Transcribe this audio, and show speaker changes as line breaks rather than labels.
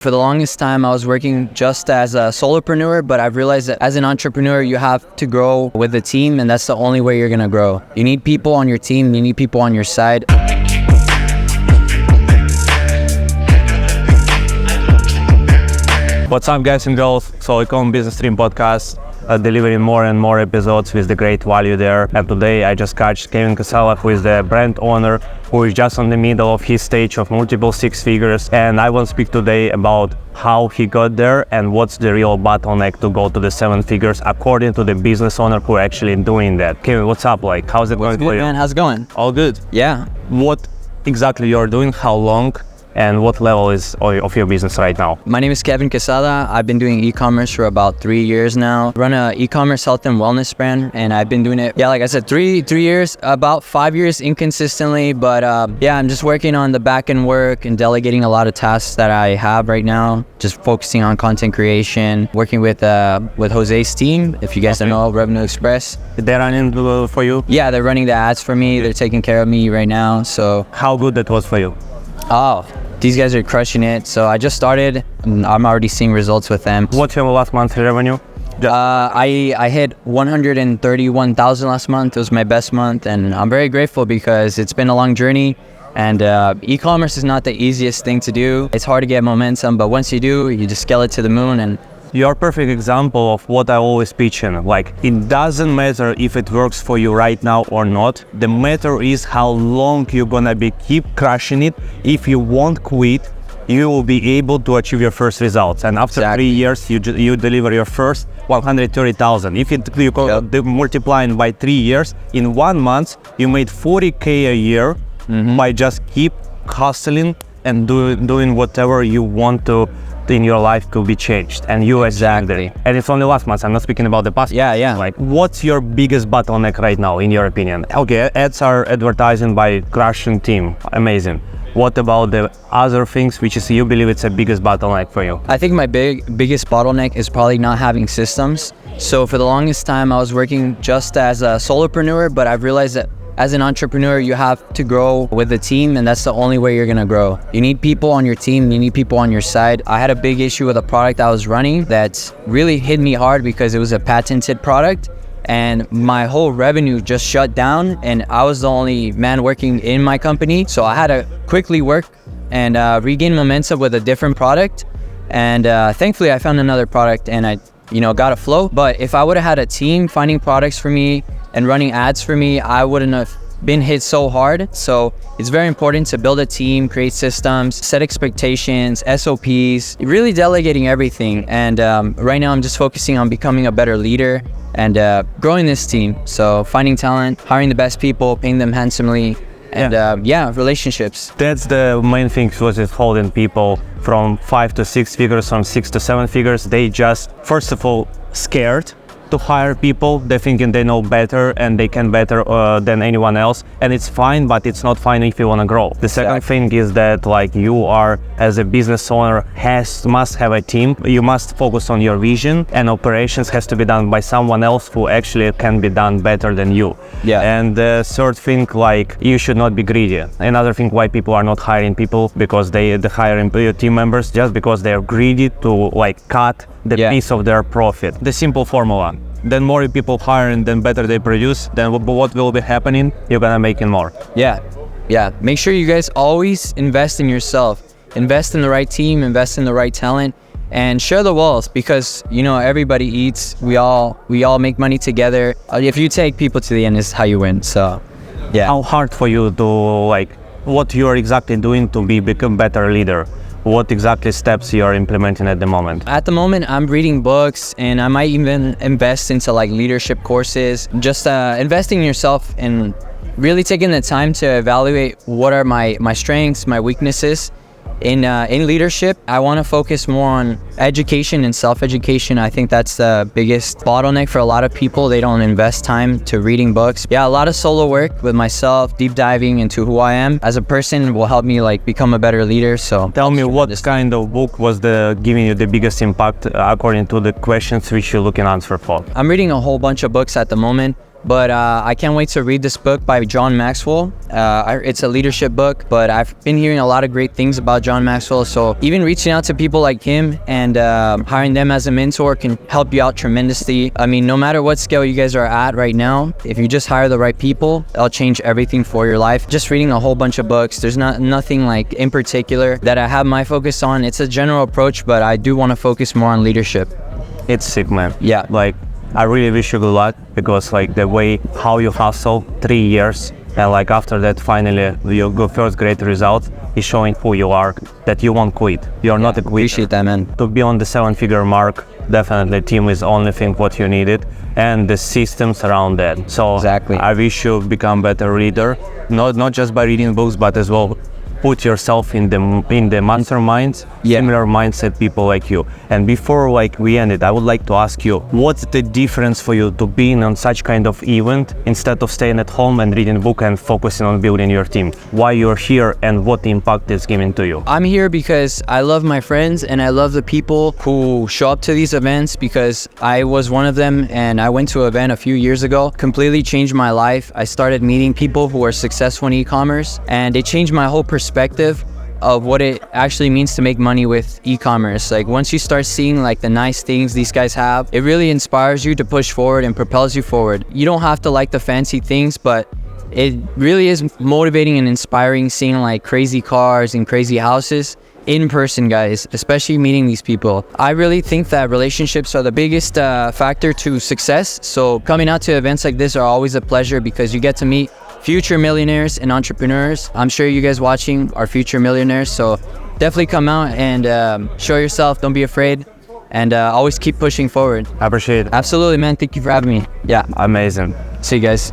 For the longest time, I was working just as a solopreneur, but I've realized that as an entrepreneur, you have to grow with a team, and that's the only way you're gonna grow. You need people on your team, you need people on your side.
What's up, guys and girls? So Ecom Business Stream Podcast, delivering more and more episodes with the great value there. And today I just catch Kevin Quezada, who is the brand owner, who is just on the middle of his stage of multiple six figures. And I will speak today about how he got there and what's the real bottleneck to go to the seven figures according to the business owner who are actually doing that. Kevin, what's up? How's it going for you?
Man, how's it going?
All good.
Yeah.
What exactly you're doing? How long? And what level is of your business right now?
My name is Kevin Quezada. I've been doing e-commerce for about 3 years now. Run a e-commerce health and wellness brand, and I've been doing it, like I said, three years, about 5 years inconsistently. But I'm just working on the back end work and delegating a lot of tasks that I have right now. Just focusing on content creation, working with Jose's team. If you guys don't know, Revenue Express.
They're running for you?
Yeah, they're running the ads for me. They're taking care of me right now. So
how good that was for you?
Oh, these guys are crushing it. So I just started and I'm already seeing results with them.
What's your last monthly revenue?
I hit 131,000 last month. It was my best month, and I'm very grateful because it's been a long journey. And e-commerce is not the easiest thing to do. It's hard to get momentum, but once you do, you just scale it to the moon. And
you're a perfect example of what I always pitch in. It doesn't matter if it works for you right now or not. The matter is how long you're gonna keep crushing it. If you won't quit, you will be able to achieve your first results. And after 3 years, you deliver your first 130,000. If you multiplying by 3 years, in 1 month, you made 40K a year by just keep hustling and doing whatever you want to in your life could be changed, and you exactly. And it's only last month. I'm not speaking about the past.
Yeah.
What's your biggest bottleneck right now, in your opinion? Okay, ads are advertising by crushing team, amazing. What about the other things, which is you believe it's the biggest bottleneck for you?
I think my biggest bottleneck is probably not having systems. So for the longest time, I was working just as a solopreneur, but I've realized that as an entrepreneur, you have to grow with a team, and that's the only way you're gonna grow. You need people on your team, you need people on your side. I had a big issue with a product I was running that really hit me hard because it was a patented product, and my whole revenue just shut down, and I was the only man working in my company. So I had to quickly work and regain momentum with a different product. And thankfully I found another product and I got a flow. But if I would have had a team finding products for me and running ads for me, I wouldn't have been hit so hard. So it's very important to build a team, create systems, set expectations, SOPs, really delegating everything. And right now I'm just focusing on becoming a better leader and growing this team. So finding talent, hiring the best people, paying them handsomely, and relationships.
That's the main thing, was it holding people from 5 to 6 figures, from 6 to 7 figures. They just, first of all, scared to hire people. They're thinking they know better and they can better than anyone else, and it's fine, but it's not fine if you want to grow. The second thing is that you are, as a business owner, must have a team. You must focus on your vision, and operations has to be done by someone else who actually can be done better than you. And the third thing, you should not be greedy. Another thing why people are not hiring people, because they hire team members just because they are greedy to cut the piece of their profit. The simple formula. Then more people hiring, then better they produce, then what will be happening? You're gonna make it more.
Yeah. Make sure you guys always invest in yourself. Invest in the right team, invest in the right talent, and share the wealth, because everybody eats. We all make money together. If you take people to the end, is how you win. So
How hard for you to what you're exactly doing to become better leader? What exactly steps you are implementing at the moment?
At the moment, I'm reading books, and I might even invest into leadership courses. Just investing in yourself and really taking the time to evaluate what are my strengths, my weaknesses. In leadership, I want to focus more on education and self-education. I think that's the biggest bottleneck for a lot of people. They don't invest time to reading books. A lot of solo work with myself, deep diving into who I am as a person will help me become a better leader. So
tell me, what kind of book was giving you the biggest impact according to the questions which you're looking answer for?
I'm reading a whole bunch of books at the moment. But I can't wait to read this book by John Maxwell. It's a leadership book, but I've been hearing a lot of great things about John Maxwell. So even reaching out to people like him and hiring them as a mentor can help you out tremendously. I mean, no matter what scale you guys are at right now, if you just hire the right people, it'll change everything for your life. Just reading a whole bunch of books, there's nothing like in particular that I have my focus on. It's a general approach, but I do want to focus more on leadership.
It's sick, man.
Yeah.
Like, I really wish you good luck, because like the way how you hustle 3 years and like after that finally you go first great result is showing who you are, that you won't quit. You're not a quitter.
Appreciate that, man.
To be on the 7-figure mark, definitely team is only thing what you needed, and the systems around that. So
exactly.
I wish you become better reader, not just by reading books, but as well put yourself in the masterminds, similar mindset people like you. And before like we end it, I would like to ask you, what's the difference for you to being on such kind of event instead of staying at home and reading a book and focusing on building your team? Why you're here and what impact it's giving to you?
I'm here because I love my friends and I love the people who show up to these events, because I was one of them, and I went to an event a few years ago, completely changed my life. I started meeting people who are successful in e-commerce, and it changed my whole perspective of what it actually means to make money with e-commerce. Like once you start seeing like the nice things these guys have, it really inspires you to push forward and propels you forward. You don't have to like the fancy things, but it really is motivating and inspiring seeing like crazy cars and crazy houses in person, guys, especially meeting these people. I really think that relationships are the biggest factor to success. So coming out to events like this are always a pleasure, because you get to meet future millionaires and entrepreneurs. I'm sure you guys watching are future millionaires, so definitely come out and show yourself. Don't be afraid, and always keep pushing forward.
I appreciate it.
Absolutely, man. Thank you for having me. Yeah.
Amazing.
See you guys.